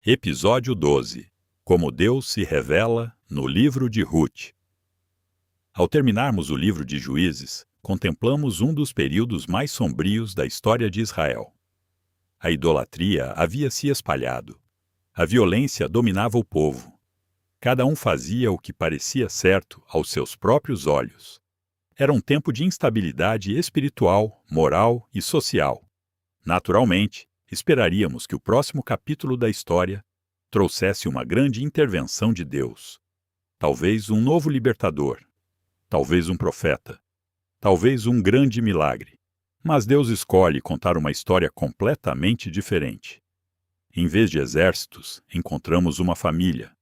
Episódio 12. Como Deus se revela no livro de Ruth. Ao terminarmos o livro de Juízes, contemplamos um dos períodos mais sombrios da história de Israel. A idolatria havia se espalhado. A violência dominava o povo. Cada um fazia o que parecia certo aos seus próprios olhos. Era um tempo de instabilidade espiritual, moral e social. Naturalmente, esperaríamos que o próximo capítulo da história trouxesse uma grande intervenção de Deus. Talvez um novo libertador. Talvez um profeta. Talvez um grande milagre. Mas Deus escolhe contar uma história completamente diferente. Em vez de exércitos, encontramos uma família.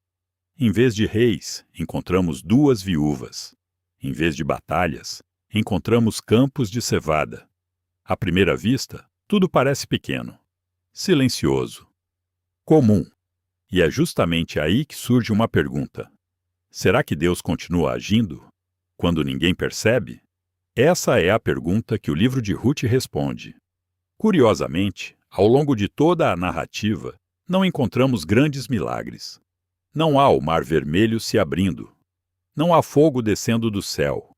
Em vez de reis, encontramos duas viúvas. Em vez de batalhas, encontramos campos de cevada. À primeira vista, tudo parece pequeno, silencioso, comum. E é justamente aí que surge uma pergunta. Será que Deus continua agindo quando ninguém percebe? Essa é a pergunta que o livro de Ruth responde. Curiosamente, ao longo de toda a narrativa, não encontramos grandes milagres. Não há o Mar Vermelho se abrindo. Não há fogo descendo do céu.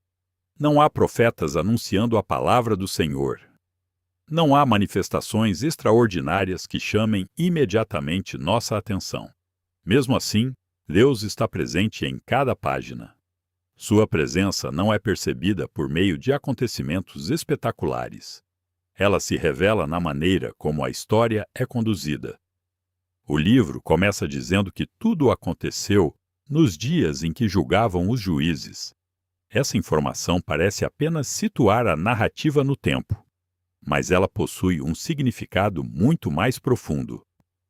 Não há profetas anunciando a palavra do Senhor. Não há manifestações extraordinárias que chamem imediatamente nossa atenção. Mesmo assim, Deus está presente em cada página. Sua presença não é percebida por meio de acontecimentos espetaculares. Ela se revela na maneira como a história é conduzida. O livro começa dizendo que tudo aconteceu nos dias em que julgavam os juízes. Essa informação parece apenas situar a narrativa no tempo, mas ela possui um significado muito mais profundo.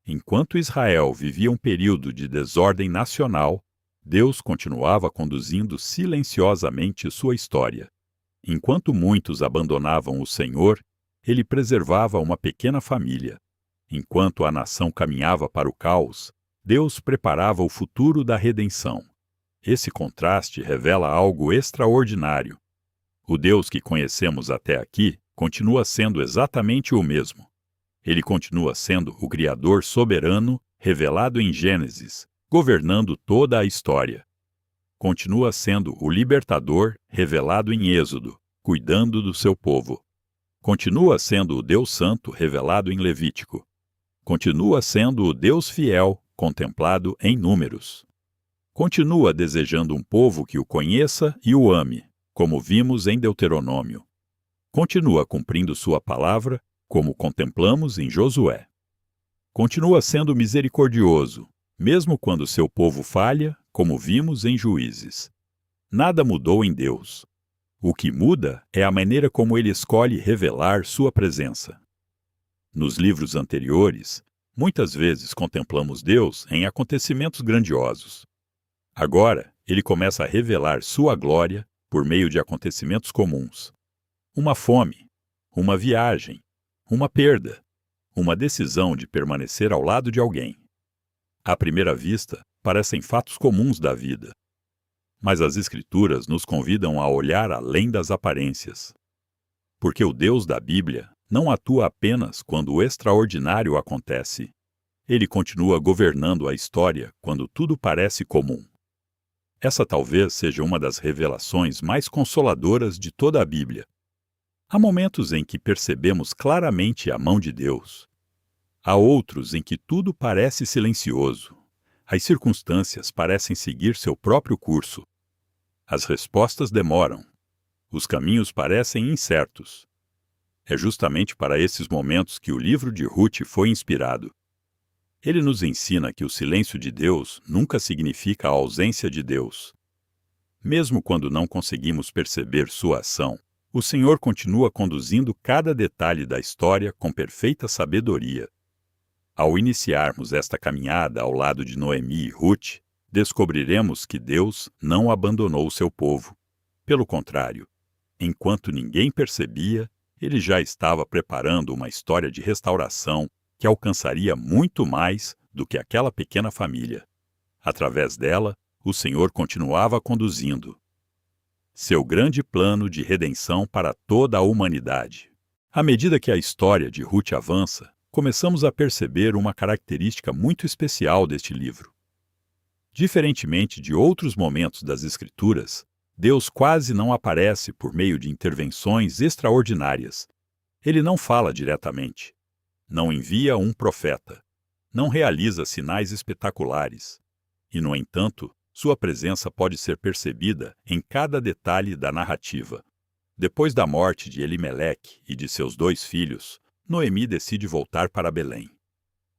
Enquanto Israel vivia um período de desordem nacional, Deus continuava conduzindo silenciosamente sua história. Enquanto muitos abandonavam o Senhor, ele preservava uma pequena família. Enquanto a nação caminhava para o caos, Deus preparava o futuro da redenção. Esse contraste revela algo extraordinário. O Deus que conhecemos até aqui continua sendo exatamente o mesmo. Ele continua sendo o Criador soberano revelado em Gênesis, governando toda a história. Continua sendo o Libertador revelado em Êxodo, cuidando do seu povo. Continua sendo o Deus Santo revelado em Levítico. Continua sendo o Deus fiel contemplado em Números. Continua desejando um povo que o conheça e o ame, como vimos em Deuteronômio. Continua cumprindo sua palavra, como contemplamos em Josué. Continua sendo misericordioso, mesmo quando seu povo falha, como vimos em Juízes. Nada mudou em Deus. O que muda é a maneira como ele escolhe revelar sua presença. Nos livros anteriores, muitas vezes contemplamos Deus em acontecimentos grandiosos. Agora, ele começa a revelar sua glória por meio de acontecimentos comuns. Uma fome, uma viagem, uma perda, uma decisão de permanecer ao lado de alguém. À primeira vista, parecem fatos comuns da vida. Mas as Escrituras nos convidam a olhar além das aparências. Porque o Deus da Bíblia não atua apenas quando o extraordinário acontece. Ele continua governando a história quando tudo parece comum. Essa talvez seja uma das revelações mais consoladoras de toda a Bíblia. Há momentos em que percebemos claramente a mão de Deus. Há outros em que tudo parece silencioso. As circunstâncias parecem seguir seu próprio curso. As respostas demoram. Os caminhos parecem incertos. É justamente para esses momentos que o livro de Ruth foi inspirado. Ele nos ensina que o silêncio de Deus nunca significa a ausência de Deus. Mesmo quando não conseguimos perceber sua ação, o Senhor continua conduzindo cada detalhe da história com perfeita sabedoria. Ao iniciarmos esta caminhada ao lado de Noemi e Ruth, descobriremos que Deus não abandonou seu povo. Pelo contrário, enquanto ninguém percebia, ele já estava preparando uma história de restauração que alcançaria muito mais do que aquela pequena família. Através dela, o Senhor continuava conduzindo seu grande plano de redenção para toda a humanidade. À medida que a história de Ruth avança, começamos a perceber uma característica muito especial deste livro. Diferentemente de outros momentos das Escrituras, Deus quase não aparece por meio de intervenções extraordinárias. Ele não fala diretamente, não envia um profeta, não realiza sinais espetaculares. E, no entanto, sua presença pode ser percebida em cada detalhe da narrativa. Depois da morte de Elimeleque e de seus 2 filhos, Noemi decide voltar para Belém.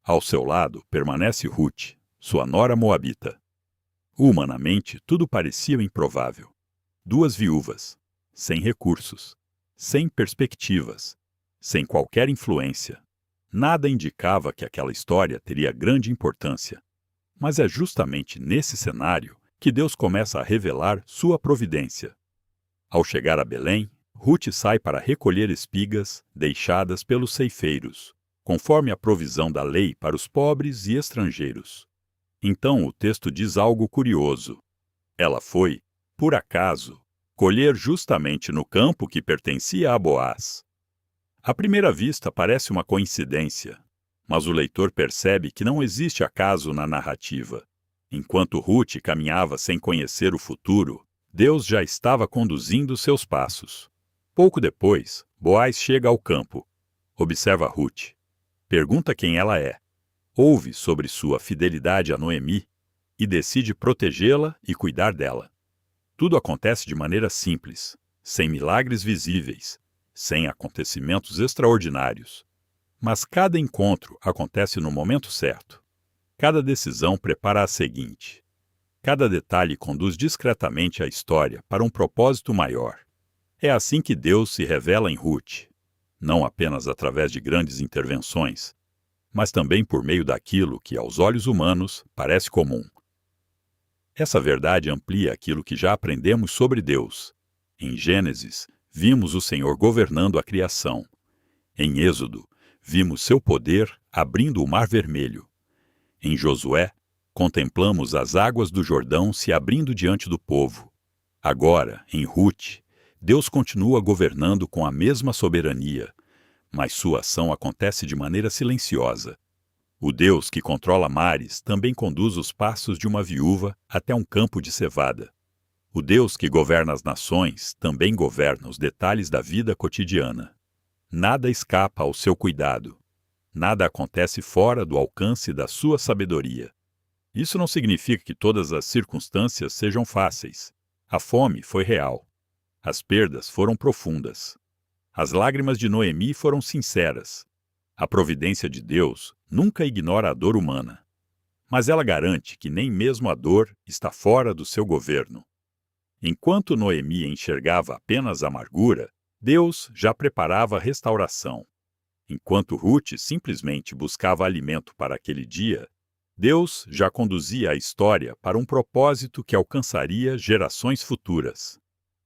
Ao seu lado permanece Ruth, sua nora moabita. Humanamente, tudo parecia improvável. 2 viúvas, sem recursos, sem perspectivas, sem qualquer influência. Nada indicava que aquela história teria grande importância. Mas é justamente nesse cenário que Deus começa a revelar sua providência. Ao chegar a Belém, Ruth sai para recolher espigas deixadas pelos ceifeiros, conforme a provisão da lei para os pobres e estrangeiros. Então o texto diz algo curioso. Ela foi, por acaso, colher justamente no campo que pertencia a Boaz. À primeira vista parece uma coincidência, mas o leitor percebe que não existe acaso na narrativa. Enquanto Ruth caminhava sem conhecer o futuro, Deus já estava conduzindo seus passos. Pouco depois, Boaz chega ao campo. Observa Ruth. Pergunta quem ela é. Ouve sobre sua fidelidade a Noemi e decide protegê-la e cuidar dela. Tudo acontece de maneira simples, sem milagres visíveis, sem acontecimentos extraordinários. Mas cada encontro acontece no momento certo. Cada decisão prepara a seguinte. Cada detalhe conduz discretamente a história para um propósito maior. É assim que Deus se revela em Ruth, não apenas através de grandes intervenções, mas também por meio daquilo que, aos olhos humanos, parece comum. Essa verdade amplia aquilo que já aprendemos sobre Deus. Em Gênesis, vimos o Senhor governando a criação. Em Êxodo, vimos seu poder abrindo o Mar Vermelho. Em Josué, contemplamos as águas do Jordão se abrindo diante do povo. Agora, em Ruth, Deus continua governando com a mesma soberania, mas sua ação acontece de maneira silenciosa. O Deus que controla mares também conduz os passos de uma viúva até um campo de cevada. O Deus que governa as nações também governa os detalhes da vida cotidiana. Nada escapa ao seu cuidado. Nada acontece fora do alcance da sua sabedoria. Isso não significa que todas as circunstâncias sejam fáceis. A fome foi real. As perdas foram profundas. As lágrimas de Noemi foram sinceras. A providência de Deus nunca ignora a dor humana. Mas ela garante que nem mesmo a dor está fora do seu governo. Enquanto Noemi enxergava apenas amargura, Deus já preparava a restauração. Enquanto Ruth simplesmente buscava alimento para aquele dia, Deus já conduzia a história para um propósito que alcançaria gerações futuras.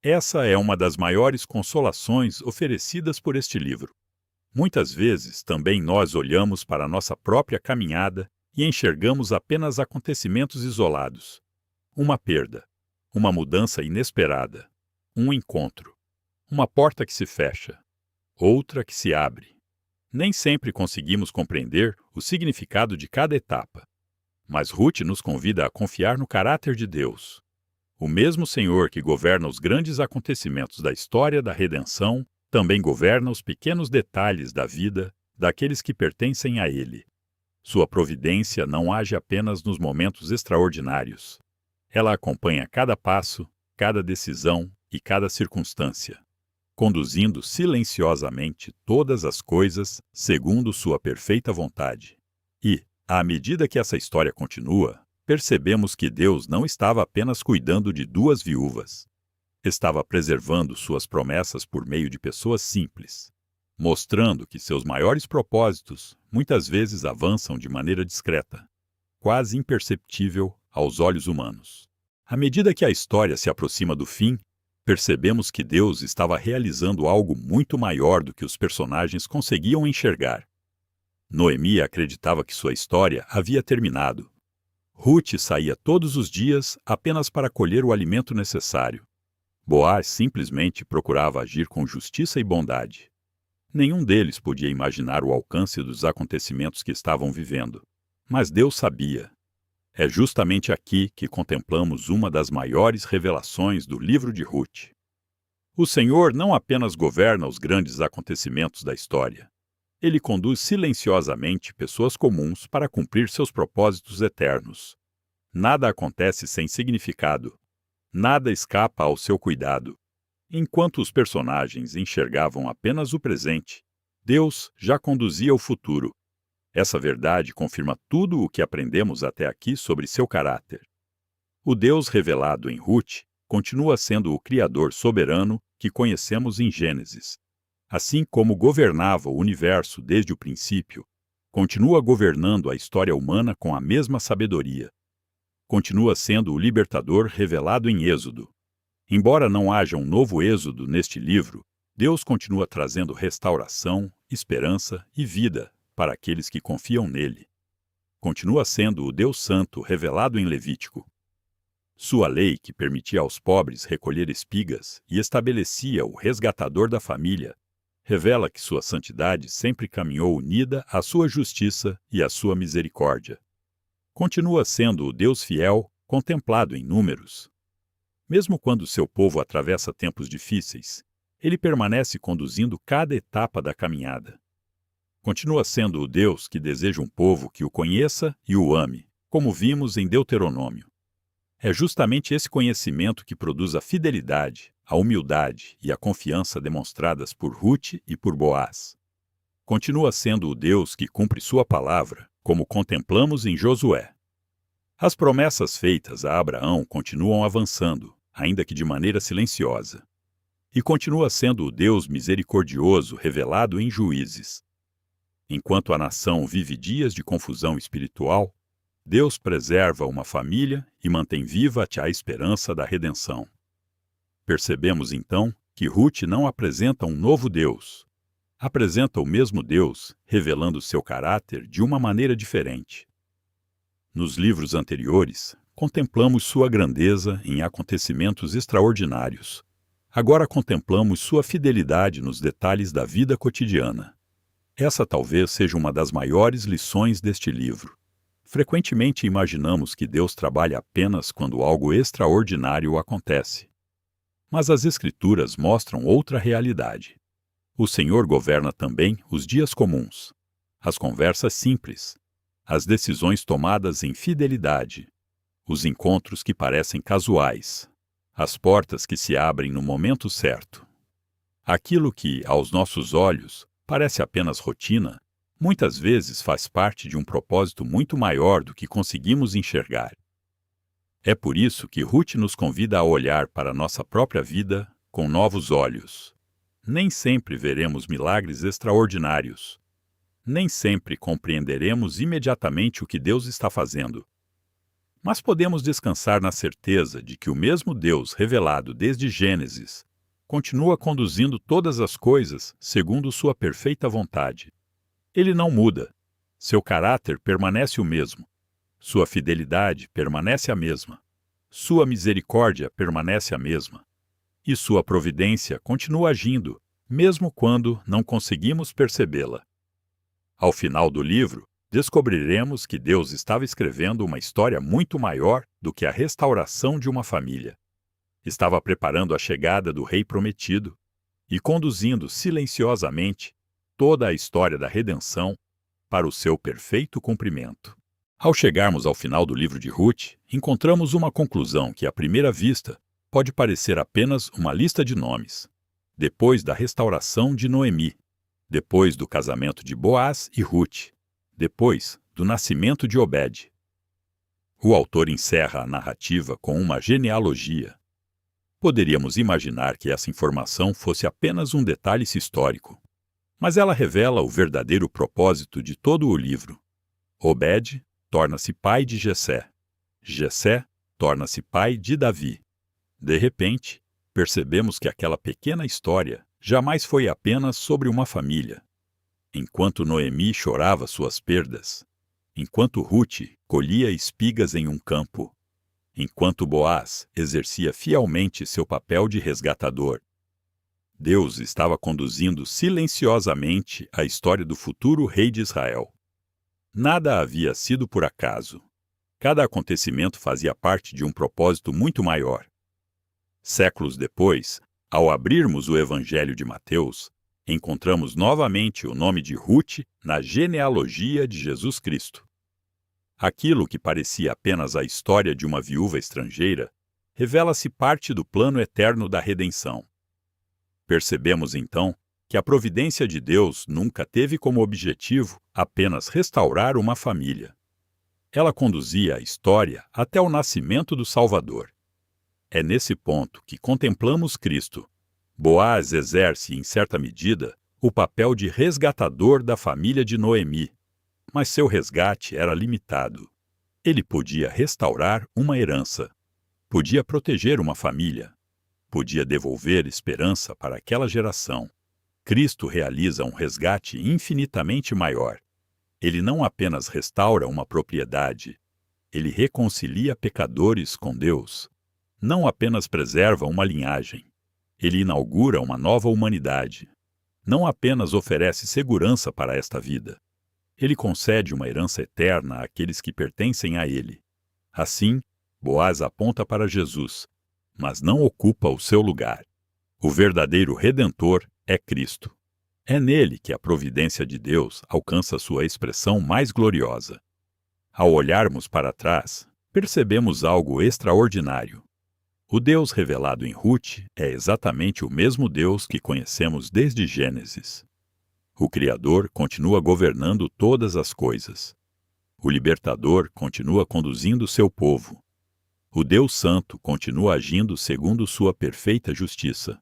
Essa é uma das maiores consolações oferecidas por este livro. Muitas vezes também nós olhamos para a nossa própria caminhada e enxergamos apenas acontecimentos isolados. Uma perda, uma mudança inesperada, um encontro, uma porta que se fecha, outra que se abre. Nem sempre conseguimos compreender o significado de cada etapa. Mas Ruth nos convida a confiar no caráter de Deus. O mesmo Senhor que governa os grandes acontecimentos da história da redenção, também governa os pequenos detalhes da vida daqueles que pertencem a Ele. Sua providência não age apenas nos momentos extraordinários. Ela acompanha cada passo, cada decisão e cada circunstância, conduzindo silenciosamente todas as coisas segundo sua perfeita vontade. E, à medida que essa história continua, percebemos que Deus não estava apenas cuidando de 2 viúvas. Estava preservando suas promessas por meio de pessoas simples, mostrando que seus maiores propósitos muitas vezes avançam de maneira discreta, quase imperceptível aos olhos humanos. À medida que a história se aproxima do fim, percebemos que Deus estava realizando algo muito maior do que os personagens conseguiam enxergar. Noemi acreditava que sua história havia terminado. Ruth saía todos os dias apenas para colher o alimento necessário. Boaz simplesmente procurava agir com justiça e bondade. Nenhum deles podia imaginar o alcance dos acontecimentos que estavam vivendo. Mas Deus sabia. É justamente aqui que contemplamos uma das maiores revelações do livro de Ruth. O Senhor não apenas governa os grandes acontecimentos da história. Ele conduz silenciosamente pessoas comuns para cumprir seus propósitos eternos. Nada acontece sem significado. Nada escapa ao seu cuidado. Enquanto os personagens enxergavam apenas o presente, Deus já conduzia o futuro. Essa verdade confirma tudo o que aprendemos até aqui sobre seu caráter. O Deus revelado em Ruth continua sendo o Criador soberano que conhecemos em Gênesis. Assim como governava o universo desde o princípio, continua governando a história humana com a mesma sabedoria. Continua sendo o libertador revelado em Êxodo. Embora não haja um novo Êxodo neste livro, Deus continua trazendo restauração, esperança e vida para aqueles que confiam nele. Continua sendo o Deus Santo revelado em Levítico. Sua lei, que permitia aos pobres recolher espigas e estabelecia o resgatador da família, revela que sua santidade sempre caminhou unida à sua justiça e à sua misericórdia. Continua sendo o Deus fiel, contemplado em Números. Mesmo quando seu povo atravessa tempos difíceis, ele permanece conduzindo cada etapa da caminhada. Continua sendo o Deus que deseja um povo que o conheça e o ame, como vimos em Deuteronômio. É justamente esse conhecimento que produz a fidelidade, a humildade e a confiança demonstradas por Ruth e por Boaz. Continua sendo o Deus que cumpre sua palavra, como contemplamos em Josué. As promessas feitas a Abraão continuam avançando, ainda que de maneira silenciosa. E continua sendo o Deus misericordioso revelado em Juízes. Enquanto a nação vive dias de confusão espiritual, Deus preserva uma família e mantém viva a esperança da redenção. Percebemos então que Ruth não apresenta um novo Deus. Apresenta o mesmo Deus, revelando seu caráter de uma maneira diferente. Nos livros anteriores, contemplamos sua grandeza em acontecimentos extraordinários. Agora contemplamos sua fidelidade nos detalhes da vida cotidiana. Essa talvez seja uma das maiores lições deste livro. Frequentemente imaginamos que Deus trabalha apenas quando algo extraordinário acontece. Mas as Escrituras mostram outra realidade. O Senhor governa também os dias comuns, as conversas simples, as decisões tomadas em fidelidade, os encontros que parecem casuais, as portas que se abrem no momento certo. Aquilo que, aos nossos olhos, parece apenas rotina, muitas vezes faz parte de um propósito muito maior do que conseguimos enxergar. É por isso que Ruth nos convida a olhar para nossa própria vida com novos olhos. Nem sempre veremos milagres extraordinários. Nem sempre compreenderemos imediatamente o que Deus está fazendo. Mas podemos descansar na certeza de que o mesmo Deus revelado desde Gênesis continua conduzindo todas as coisas segundo sua perfeita vontade. Ele não muda. Seu caráter permanece o mesmo. Sua fidelidade permanece a mesma. Sua misericórdia permanece a mesma. E sua providência continua agindo, mesmo quando não conseguimos percebê-la. Ao final do livro, descobriremos que Deus estava escrevendo uma história muito maior do que a restauração de uma família. Estava preparando a chegada do Rei Prometido e conduzindo silenciosamente toda a história da redenção para o seu perfeito cumprimento. Ao chegarmos ao final do livro de Ruth, encontramos uma conclusão que, à primeira vista, pode parecer apenas uma lista de nomes. Depois da restauração de Noemi, depois do casamento de Boaz e Ruth, depois do nascimento de Obed. O autor encerra a narrativa com uma genealogia. Poderíamos imaginar que essa informação fosse apenas um detalhe histórico, mas ela revela o verdadeiro propósito de todo o livro. Obed torna-se pai de Jessé. Jessé torna-se pai de Davi. De repente, percebemos que aquela pequena história jamais foi apenas sobre uma família. Enquanto Noemi chorava suas perdas, enquanto Ruth colhia espigas em um campo, enquanto Boaz exercia fielmente seu papel de resgatador, Deus estava conduzindo silenciosamente a história do futuro rei de Israel. Nada havia sido por acaso. Cada acontecimento fazia parte de um propósito muito maior. Séculos depois, ao abrirmos o Evangelho de Mateus, encontramos novamente o nome de Ruth na genealogia de Jesus Cristo. Aquilo que parecia apenas a história de uma viúva estrangeira revela-se parte do plano eterno da redenção. Percebemos então que a providência de Deus nunca teve como objetivo apenas restaurar uma família. Ela conduzia a história até o nascimento do Salvador. É nesse ponto que contemplamos Cristo. Boaz exerce, em certa medida, o papel de resgatador da família de Noemi, mas seu resgate era limitado. Ele podia restaurar uma herança, podia proteger uma família, podia devolver esperança para aquela geração. Cristo realiza um resgate infinitamente maior. Ele não apenas restaura uma propriedade, ele reconcilia pecadores com Deus. Não apenas preserva uma linhagem, ele inaugura uma nova humanidade. Não apenas oferece segurança para esta vida, ele concede uma herança eterna àqueles que pertencem a ele. Assim, Boaz aponta para Jesus, mas não ocupa o seu lugar. O verdadeiro Redentor é Cristo. É nele que a providência de Deus alcança sua expressão mais gloriosa. Ao olharmos para trás, percebemos algo extraordinário. O Deus revelado em Ruth é exatamente o mesmo Deus que conhecemos desde Gênesis. O Criador continua governando todas as coisas. O Libertador continua conduzindo seu povo. O Deus Santo continua agindo segundo sua perfeita justiça.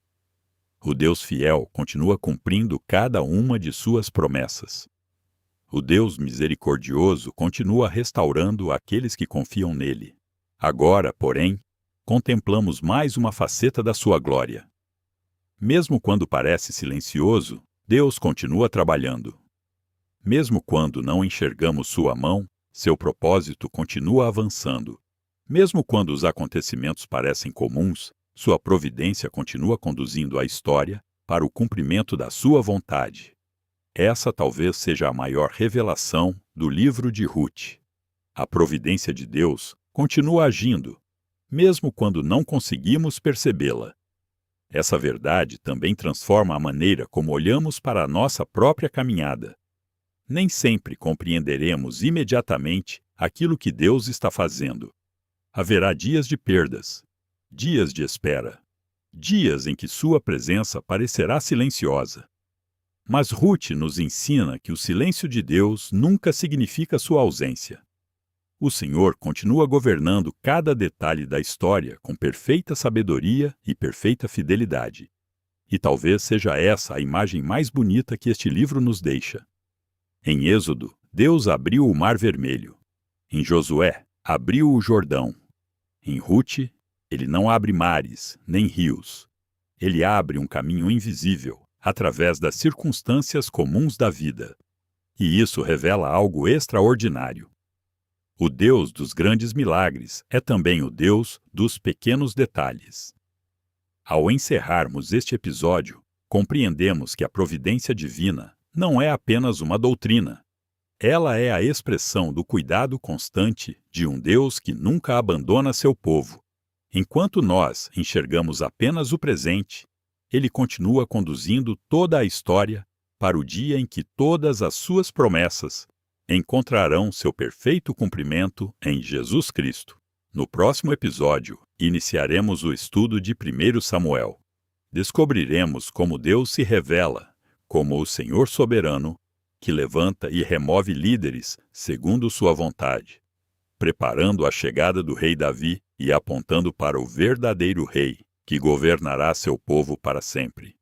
O Deus fiel continua cumprindo cada uma de suas promessas. O Deus misericordioso continua restaurando aqueles que confiam nele. Agora, porém, contemplamos mais uma faceta da sua glória. Mesmo quando parece silencioso, Deus continua trabalhando. Mesmo quando não enxergamos sua mão, seu propósito continua avançando. Mesmo quando os acontecimentos parecem comuns, sua providência continua conduzindo a história para o cumprimento da sua vontade. Essa talvez seja a maior revelação do livro de Ruth. A providência de Deus continua agindo, mesmo quando não conseguimos percebê-la. Essa verdade também transforma a maneira como olhamos para a nossa própria caminhada. Nem sempre compreenderemos imediatamente aquilo que Deus está fazendo. Haverá dias de perdas, dias de espera, dias em que sua presença parecerá silenciosa. Mas Ruth nos ensina que o silêncio de Deus nunca significa sua ausência. O Senhor continua governando cada detalhe da história com perfeita sabedoria e perfeita fidelidade. E talvez seja essa a imagem mais bonita que este livro nos deixa. Em Êxodo, Deus abriu o Mar Vermelho. Em Josué, abriu o Jordão. Em Ruth, ele não abre mares, nem rios. Ele abre um caminho invisível, através das circunstâncias comuns da vida. E isso revela algo extraordinário. O Deus dos grandes milagres é também o Deus dos pequenos detalhes. Ao encerrarmos este episódio, compreendemos que a providência divina não é apenas uma doutrina. Ela é a expressão do cuidado constante de um Deus que nunca abandona seu povo. Enquanto nós enxergamos apenas o presente, ele continua conduzindo toda a história para o dia em que todas as suas promessas encontrarão seu perfeito cumprimento em Jesus Cristo. No próximo episódio, iniciaremos o estudo de 1 Samuel. Descobriremos como Deus se revela como o Senhor soberano, que levanta e remove líderes segundo sua vontade, preparando a chegada do rei Davi e apontando para o verdadeiro rei, que governará seu povo para sempre.